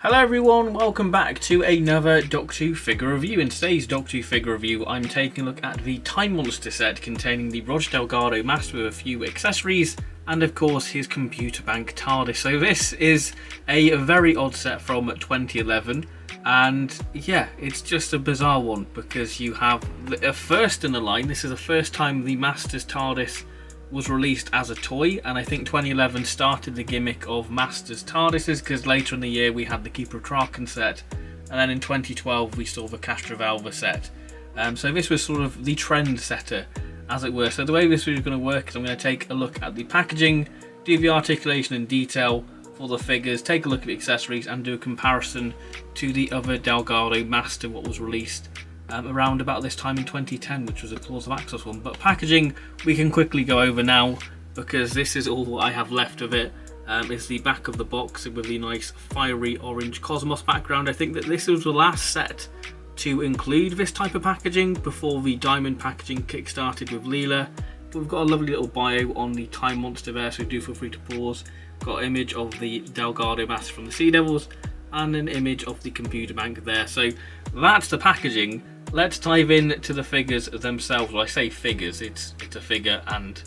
Hello everyone, welcome back to another Doctor Who figure review. In today's Doctor Who figure review, I'm taking a look at the Time Monster set containing the Roger Delgado master with a few accessories and of course his computer bank Tardis. So this is a very odd set from 2011 and yeah, it's just a bizarre one because you have a first in the line. This is the first time the Master's Tardis was released as a toy, and I think 2011 started the gimmick of Masters TARDISes because later in the year we had the Keeper of Traken set, and then in 2012 we saw the Castrovalva set. So this was sort of the trend setter, as it were. So the way this is going to work is I'm going to take a look at the packaging, do the articulation and detail for the figures, take a look at the accessories and do a comparison to the other Delgado Master what was released around about this time in 2010, which was a Claws of Axos one. But packaging we can quickly go over now because this is all I have left of it. It's the back of the box with the nice fiery orange Cosmos background. I think that this was the last set to include this type of packaging before the diamond packaging kick-started with Leela. But we've got a lovely little bio on the Time Monster there, so do feel free to pause. Got an image of the Delgado Master from the Sea Devils and an image of the computer bank there. So that's the packaging. Let's dive in to the figures themselves. Well, I say figures, it's a figure and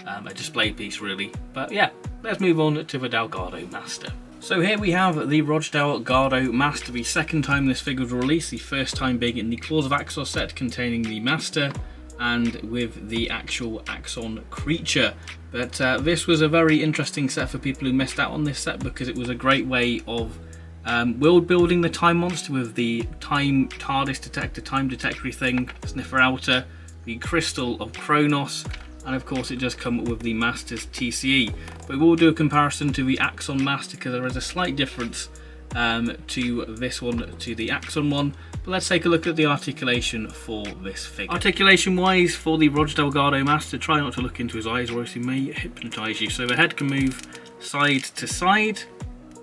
a display piece really. But yeah, let's move on to the Delgado Master. So here we have the Roger Delgado Master, the second time this figure was released, the first time being in the Claws of Axos set containing the Master and with the actual Axon creature. But this was a very interesting set for people who missed out on this set because it was a great way of world building the Time Monster with the Time TARDIS detector, time detectory thing, Sniffer Outer, the Crystal of Kronos, and of course it does come with the Master's TCE. But we will do a comparison to the Axon Master because there is a slight difference to this one to the Axon one. But let's take a look at the articulation for this figure. Articulation wise for the Roger Delgado Master, try not to look into his eyes or else he may hypnotise you. So the head can move side to side.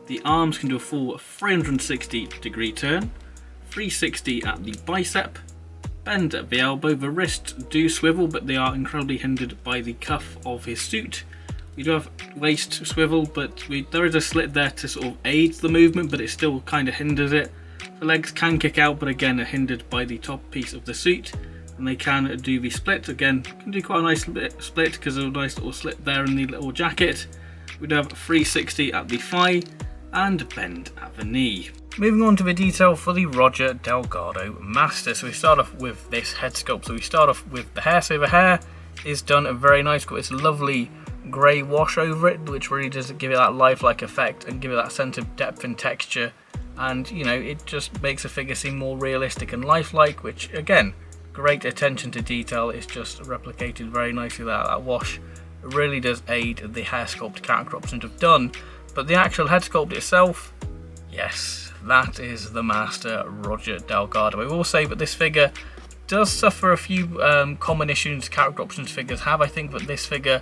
The arms can do a full 360 degree turn, 360 at the bicep, bend at the elbow. The wrists do swivel, but they are incredibly hindered by the cuff of his suit. We do have waist swivel, but there is a slit there to sort of aid the movement, but it still kind of hinders it. The legs can kick out, but again are hindered by the top piece of the suit. And they can do the split, again, can do quite a nice split because there's a nice little slit there in the little jacket. We do have 360 at the thigh and bend at the knee. Moving on to the detail for the Roger Delgado Master. So we start off with this head sculpt. So we start off with the hair. So the hair is done very nice, got this lovely grey wash over it, which really does give it that lifelike effect and give it that sense of depth and texture. And you know, it just makes the figure seem more realistic and lifelike, which again, great attention to detail. It's just replicated very nicely. That wash really does aid the hair sculpt character options have done. But the actual head sculpt itself, yes, that is the Master Roger Delgado. I will say that this figure does suffer a few common issues character options figures have. I think that this figure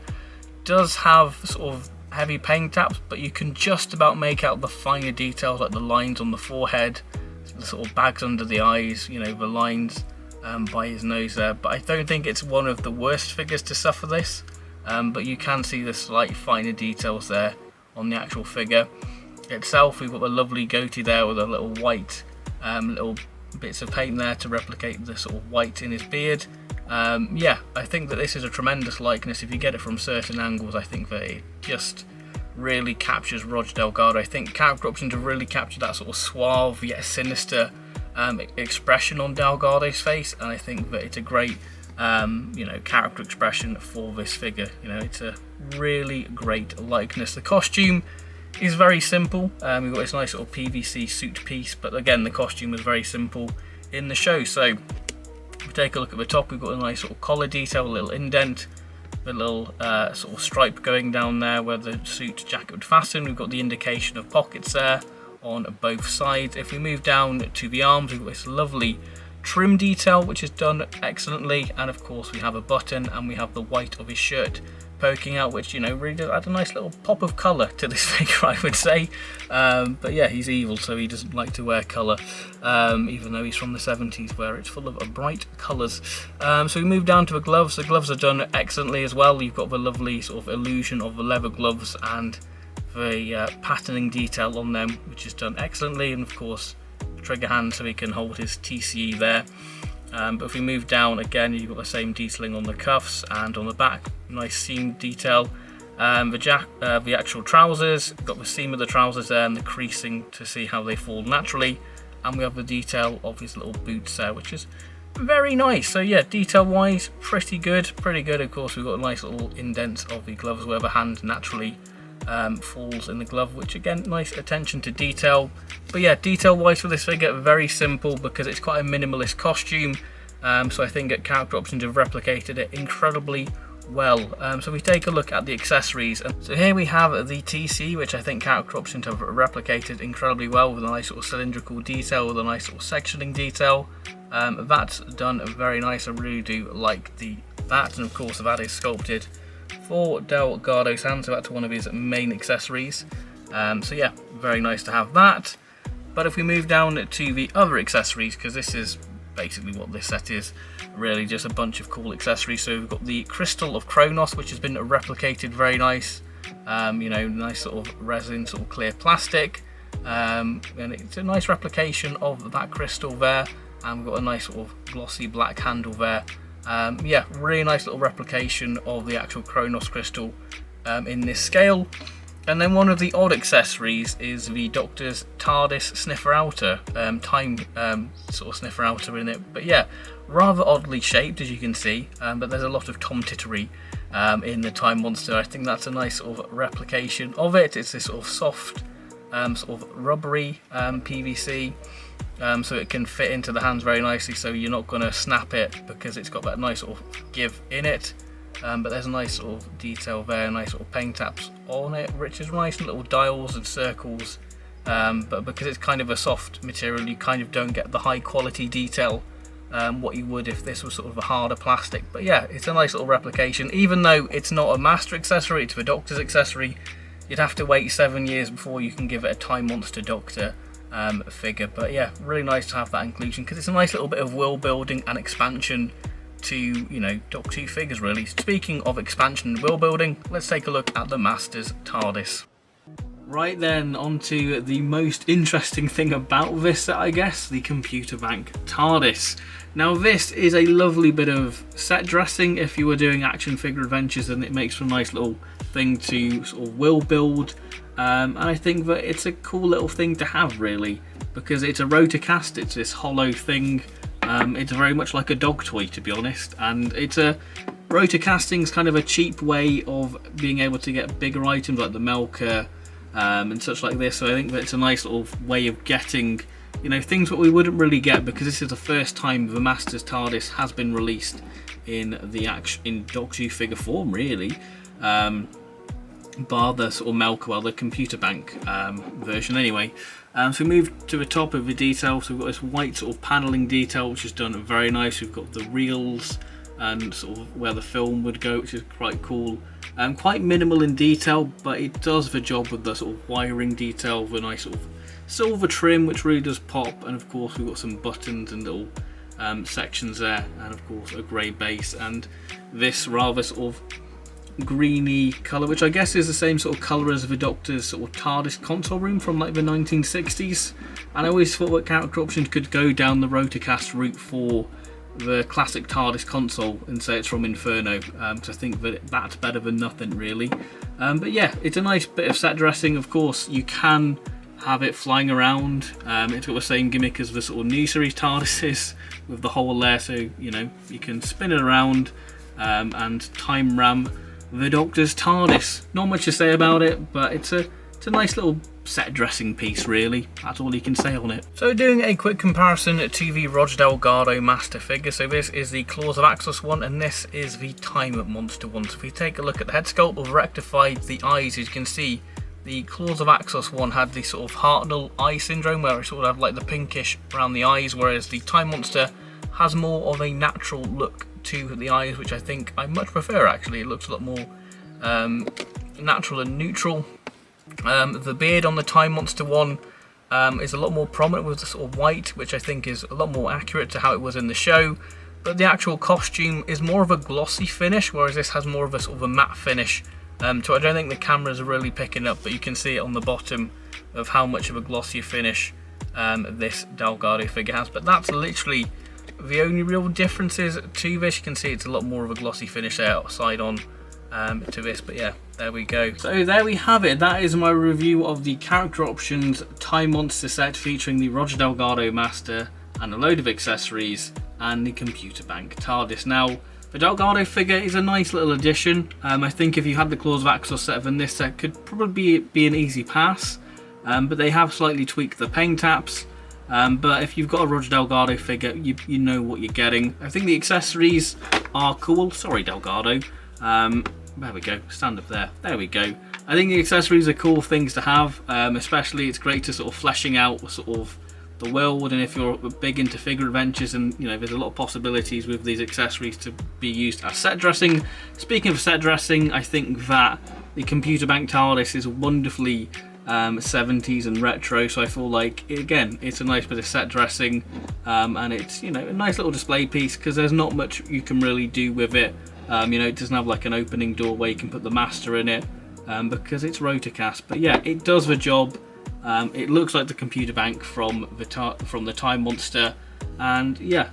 does have sort of heavy paint taps, but you can just about make out the finer details like the lines on the forehead, the sort of bags under the eyes, you know, the lines by his nose there. But I don't think it's one of the worst figures to suffer this, but you can see the slight finer details there on the actual figure itself. We've got a lovely goatee there with a little white little bits of paint there to replicate the sort of white in his beard. Yeah, I think that this is a tremendous likeness. If you get it from certain angles, I think that it just really captures Roger Delgado. I think character options have really captured that sort of suave yet sinister expression on Delgado's face, and I think that it's a great you know, character expression for this figure. You know, it's a really great likeness. The costume is very simple. We've got this nice sort of PVC suit piece, but again, the costume was very simple in the show. So if we take a look at the top, we've got a nice sort of collar detail, a little indent, a little sort of stripe going down there where the suit jacket would fasten. We've got the indication of pockets there on both sides. If we move down to the arms, we've got this lovely trim detail which is done excellently, and of course we have a button and we have the white of his shirt poking out, which, you know, really does add a nice little pop of colour to this figure, I would say. But yeah, he's evil, so he doesn't like to wear colour, even though he's from the 70s where it's full of bright colours. So we move down to the gloves. The gloves are done excellently as well. You've got the lovely sort of illusion of the leather gloves and the patterning detail on them, which is done excellently, and of course trigger hand so he can hold his TCE there. But if we move down again, you've got the same detailing on the cuffs and on the back, nice seam detail. The actual trousers, got the seam of the trousers there and the creasing to see how they fall naturally, and we have the detail of his little boots there, which is very nice. So yeah, detail wise, pretty good. Of course, we've got a nice little indents of the gloves where the hand naturally falls in the glove, which again, nice attention to detail. But yeah, detail wise for this figure, very simple because it's quite a minimalist costume. So I think that Character Options have replicated it incredibly well. So we take a look at the accessories. So here we have the TC, which I think Character Options have replicated incredibly well, with a nice sort of cylindrical detail, with a nice sort of sectioning detail. That's done very nice. I really do like that, and of course that is sculpted for Delgado's hand, so that's one of his main accessories. So yeah, very nice to have that. But if we move down to the other accessories, because this is basically what this set is, really just a bunch of cool accessories. So we've got the Crystal of Kronos, which has been replicated very nice. You know, nice sort of resin, sort of clear plastic, and it's a nice replication of that crystal there. And we've got a nice sort of glossy black handle there. Yeah, really nice little replication of the actual Kronos crystal in this scale. And then one of the odd accessories is the Doctor's Tardis sniffer outer, time sort of sniffer outer in it. But yeah, rather oddly shaped, as you can see, but there's a lot of tom-tittery in the Time Monster. I think that's a nice sort of replication of it. It's this sort of soft, sort of rubbery PVC, so it can fit into the hands very nicely, so you're not going to snap it because it's got that nice sort of give in it. But there's a nice sort of detail there, nice sort of paint taps on it, which is nice, and little dials and circles. But because it's kind of a soft material, you kind of don't get the high quality detail what you would if this was sort of a harder plastic. But yeah, it's a nice little replication. Even though it's not a Master accessory, it's the Doctor's accessory, you'd have to wait 7 years before you can give it a Time Monster Doctor figure. But yeah, really nice to have that inclusion, because it's a nice little bit of world building and expansion to, you know, Doctor Who figures really. Speaking of expansion and world building, let's take a look at the Master's TARDIS. Right then, on to the most interesting thing about this set, I guess, the computer bank TARDIS. Now this is a lovely bit of set dressing if you were doing action figure adventures, and it makes for a nice little thing to sort of world build. And I think that it's a cool little thing to have really, because it's a rotocast, it's this hollow thing. It's very much like a dog toy, to be honest, and it's a rotocasting's kind of a cheap way of being able to get bigger items like the Melker and such like this. So I think that it's a nice little way of getting, you know, things that we wouldn't really get, because this is the first time the Master's TARDIS has been released in Doctor Who figure form, really. Bar the sort of Melker, well, the computer bank version anyway. So we move to the top of the detail. So we've got this white sort of panelling detail, which is done very nice. We've got the reels and sort of where the film would go, which is quite cool. Quite minimal in detail, but it does the job with the sort of wiring detail, with a nice sort of silver trim, which really does pop. And of course we've got some buttons and little sections there, and of course a grey base, and this rather sort of greeny colour, which I guess is the same sort of colour as the Doctor's sort of TARDIS console room from like the 1960s. And I always thought that Character Options could go down the rotocast route for the classic TARDIS console and say it's from Inferno, because I think that that's better than nothing really. But yeah, it's a nice bit of set dressing. Of course you can have it flying around. It's got the same gimmick as the sort of new series TARDISes, with the hole there, so you know you can spin it around and time ram the Doctor's TARDIS. Not much to say about it, but it's a nice little set dressing piece really. That's all you can say on it. So doing a quick comparison to the Roger Delgado Master figure. So this is the Claws of Axos one, and this is the Time Monster one. So if we take a look at the head sculpt, we've rectified the eyes. As you can see, the Claws of Axos one had the sort of Hartnell eye syndrome, where it sort of had like the pinkish around the eyes, whereas the Time Monster has more of a natural look to the eyes, which I think I much prefer actually. It looks a lot more natural and neutral. The beard on the Time Monster one is a lot more prominent with the sort of white, which I think is a lot more accurate to how it was in the show. But the actual costume is more of a glossy finish, whereas this has more of a sort of a matte finish So I don't think the cameras are really picking up, but you can see it on the bottom of how much of a glossier finish this Delgado figure has. But that's literally the only real differences to this. You can see it's a lot more of a glossy finish outside on to this, but yeah, there we go. So there we have it. That is my review of the Character Options Time Monster set featuring the Roger Delgado Master and a load of accessories and the Computer Bank Tardis. Now, the Delgado figure is a nice little addition. I think if you had the Claws of Axos set, then this set could probably be an easy pass, but they have slightly tweaked the paint taps. But if you've got a Roger Delgado figure, you know what you're getting. I think the accessories are cool. Sorry, Delgado. There we go, stand up there. There we go. I think the accessories are cool things to have, especially it's great to sort of fleshing out sort of the world, and if you're big into figure adventures, and you know there's a lot of possibilities with these accessories to be used as set dressing. Speaking of set dressing, I think that the Computer Bank TARDIS is wonderfully 70s and retro, so I feel like again it's a nice bit of set dressing, and it's, you know, a nice little display piece because there's not much you can really do with it. You know, it doesn't have like an opening door where you can put the master in it, because it's rotocast, but yeah, it does the job. It looks like the Computer Bank from the Time Monster, and yeah,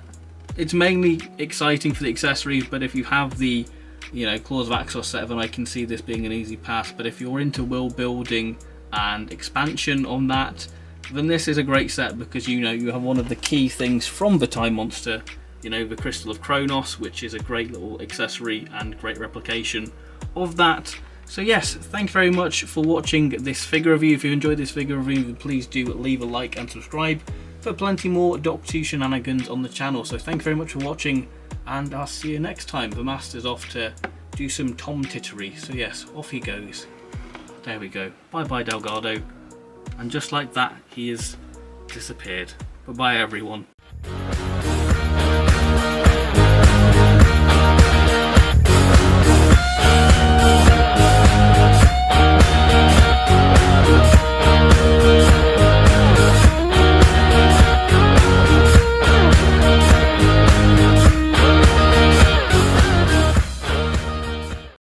it's mainly exciting for the accessories, but if you have the, you know, Claws of Axos set, then I can see this being an easy pass. But if you're into world building and expansion on that, then this is a great set, because you know you have one of the key things from the Time Monster, you know, the Crystal of Kronos, which is a great little accessory and great replication of that. So yes, thank you very much for watching this figure review. If you enjoyed this figure review, then please do leave a like and subscribe for plenty more Doc 2 shenanigans on the channel. So thank you very much for watching, and I'll see you next time. The Master's off to do some tom-tittery. So yes, off he goes. There we go. Bye-bye, Delgado. And just like that, he has disappeared. Bye-bye, everyone.